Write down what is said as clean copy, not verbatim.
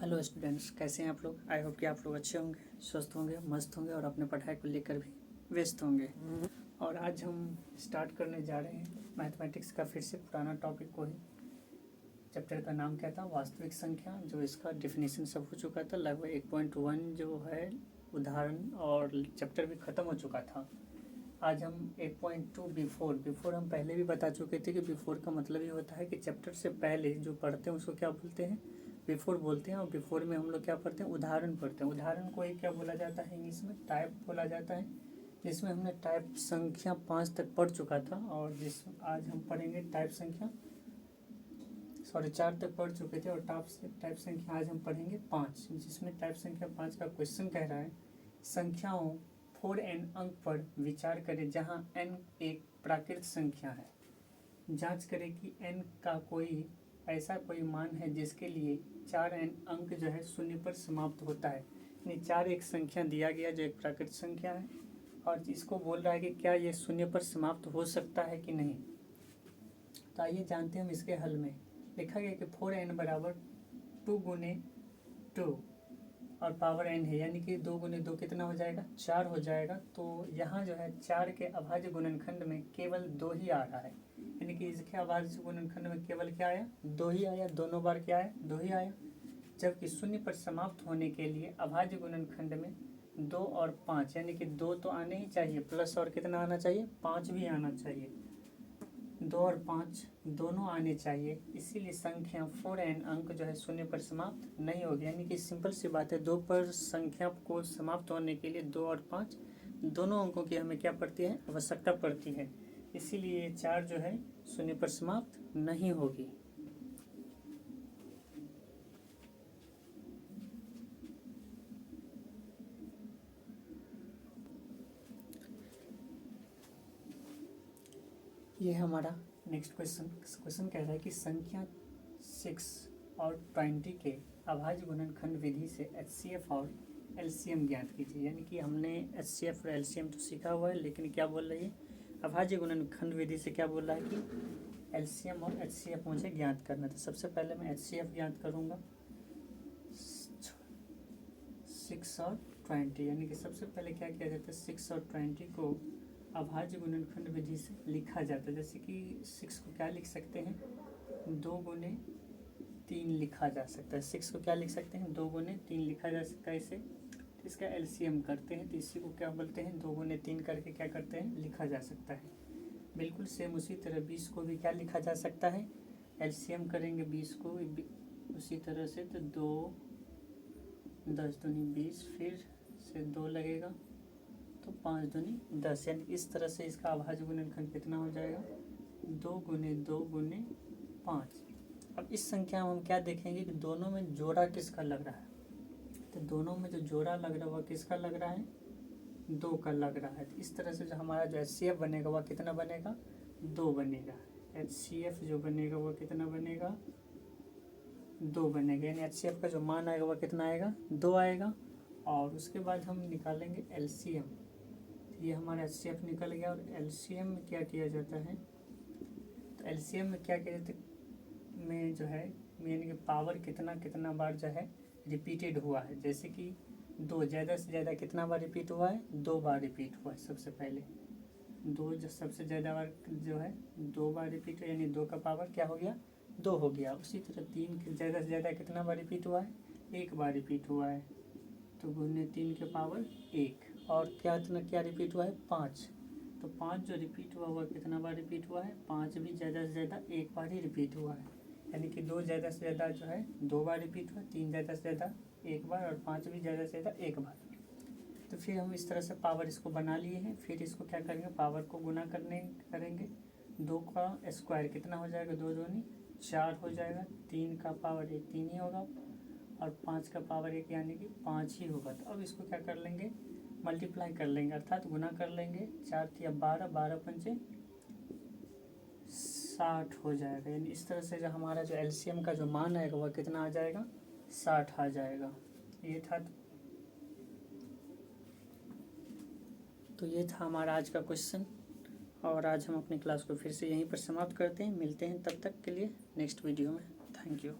Hello students, कैसे हैं आप लोग। आई होप कि आप लोग अच्छे होंगे, स्वस्थ होंगे, मस्त होंगे और अपने पढ़ाई को लेकर भी व्यस्त होंगे। और आज हम स्टार्ट करने जा रहे हैं मैथमेटिक्स का फिर से पुराना टॉपिक को ही। चैप्टर का नाम क्या था? वास्तविक संख्या। जो इसका डेफिनेशन सब हो चुका था, लगभग 1.1 जो है उदाहरण, और चैप्टर भी ख़त्म हो चुका था। आज हम 8.2 बिफोर हम पहले भी बता चुके थे कि बिफोर का मतलब ये होता है कि चैप्टर से पहले जो पढ़ते हैं उसको क्या बोलते हैं? बिफोर बोलते हैं। और बिफोर में हम लोग क्या पढ़ते हैं? उदाहरण पढ़ते हैं। उदाहरण को ही क्या बोला जाता है इंग्लिश में? टाइप बोला जाता है। जिसमें हमने टाइप संख्या 5 तक पढ़ चुका था, और आज हम पढ़ेंगे टाइप संख्या 4 तक पढ़ चुके थे, और टाइप संख्या आज हम पढ़ेंगे 5, जिसमें टाइप संख्या 5 का क्वेश्चन कह रहा है संख्याओं 4n अंक पर विचार करें जहां n एक प्राकृत संख्या है। जांच करें कि n का कोई ऐसा कोई मान है जिसके लिए 4n अंक जो है शून्य पर समाप्त होता है। यानी 4 एक संख्या दिया गया जो एक प्राकृत संख्या है, और इसको बोल रहा है कि क्या ये शून्य पर समाप्त हो सकता है कि नहीं। तो आइए जानते हैं हम इसके हल में। लिखा गया कि 4n बराबर 2 गुने 2 और पावर n है, यानी कि 2 गुने 2 कितना हो जाएगा? 4 हो जाएगा। तो यहाँ जो है 4 के अभाज्य गुणनखंड में केवल 2 ही आ रहा है, यानी कि इसके अभाज्य गुणनखंड में केवल क्या आया? 2 ही आया। दोनों बार क्या आया? 2 ही आया। जबकि शून्य पर समाप्त होने के लिए अभाज्य गुणनखंड में 2 और 5, यानी कि 2 तो आने ही चाहिए, प्लस और कितना आना चाहिए? 5 भी आना चाहिए। 2 और 5 दोनों आने चाहिए, इसीलिए संख्या 4n अंक जो है शून्य पर समाप्त नहीं होगी। यानी कि सिंपल सी बात है, 2 पर संख्या को समाप्त होने के लिए 2 और 5 दोनों अंकों की हमें क्या पड़ती है? आवश्यकता पड़ती है। इसीलिए 4 जो है शून्य पर समाप्त नहीं होगी। ये हमारा नेक्स्ट क्वेश्चन कह रहा है कि संख्या 6 और 20 के अभाज्य गुणनखंड विधि से HCF और LCM ज्ञात कीजिए। यानी कि हमने HCF और LCM तो सीखा हुआ है, लेकिन क्या बोल रही है? अभाज्य गुणनखंड विधि से क्या बोल रहा है कि LCM और HCF मुझे ज्ञात करना था। सबसे पहले मैं HCF ज्ञात करूँगा 6 और 20, यानी कि सबसे पहले क्या किया जाता है? 6 और 20 को अभाज्य गुणनखंड विधि से लिखा जाता है। जैसे कि 6 को क्या लिख सकते हैं? 2 गुने 3 लिखा जा सकता है। 6 को क्या लिख सकते हैं? 2 गुने 3 लिखा जा सकता है इसे। तो इसका LCM करते हैं तो इसी को क्या बोलते हैं? 2 गुने 3 करके क्या करते हैं? लिखा जा सकता है। बिल्कुल सेम उसी तरह 20 को भी क्या लिखा जा सकता है? LCM करेंगे 20 को उसी तरह से, तो 2 10 दूनी 20, फिर से 2 लगेगा तो 5 दूनी 10, यानी इस तरह से इसका अभाज्य गुणनखंड कितना हो जाएगा? 2 गुने 2 गुने 5। अब इस संख्या में हम क्या देखेंगे कि दोनों में जोड़ा किसका लग रहा है? तो दोनों में जो जोड़ा लग रहा है वह किसका लग रहा है? 2 का लग रहा है। तो इस तरह से जो हमारा जो HCF बनेगा वह कितना बनेगा? 2 बनेगा। HCF जो बनेगा वह कितना बनेगा? 2 बनेगा। यानी HCF का जो मान आएगा वह कितना आएगा? 2 आएगा। और उसके बाद हम निकालेंगे LCM। ये हमारा HCF निकल गया। और LCM में क्या किया जाता है? तो LCM में क्या किया जाता है में जो है, यानी कि पावर कितना बार जो है रिपीटेड हुआ है। जैसे कि 2 ज़्यादा से ज़्यादा कितना बार रिपीट हुआ है? 2 बार रिपीट हुआ है। सबसे पहले 2 जो सबसे ज़्यादा बार जो है 2 बार रिपीट हुआ, यानी 2 का पावर क्या हो गया? 2 हो गया। उसी तरह 3 ज़्यादा से ज़्यादा कितना बार रिपीट हुआ है? 1 बार रिपीट हुआ है, तो गुने 3 के पावर 1। और क्या रिपीट हुआ है? 5। तो 5 जो रिपीट हुआ वह कितना बार रिपीट हुआ है? 5 भी ज़्यादा से ज़्यादा 1 बार ही रिपीट हुआ है। यानी कि 2 ज़्यादा से ज़्यादा जो है 2 बार रिपीट हुआ, 3 ज़्यादा से ज़्यादा 1 बार, और 5 भी ज़्यादा से ज़्यादा 1 बार। तो फिर हम इस तरह से पावर इसको बना लिए हैं। फिर इसको क्या करेंगे? पावर को गुना करेंगे। 2 का स्क्वायर कितना हो जाएगा? 2 दूनी 4 हो जाएगा। 3 का पावर 1 3 ही होगा, और 5 का पावर 1 यानी कि 5 ही होगा। तो अब इसको क्या कर लेंगे? मल्टीप्लाई कर लेंगे, अर्थात गुना कर लेंगे। 4 तिया 12, 12 पंचे 60 हो जाएगा। यानी इस तरह से जो हमारा जो LCM का जो मान आएगा वह कितना आ जाएगा? 60 आ जाएगा। ये था तो ये था हमारा आज का क्वेश्चन। और आज हम अपनी क्लास को फिर से यहीं पर समाप्त करते हैं। मिलते हैं तब तक के लिए नेक्स्ट वीडियो में। Thank you.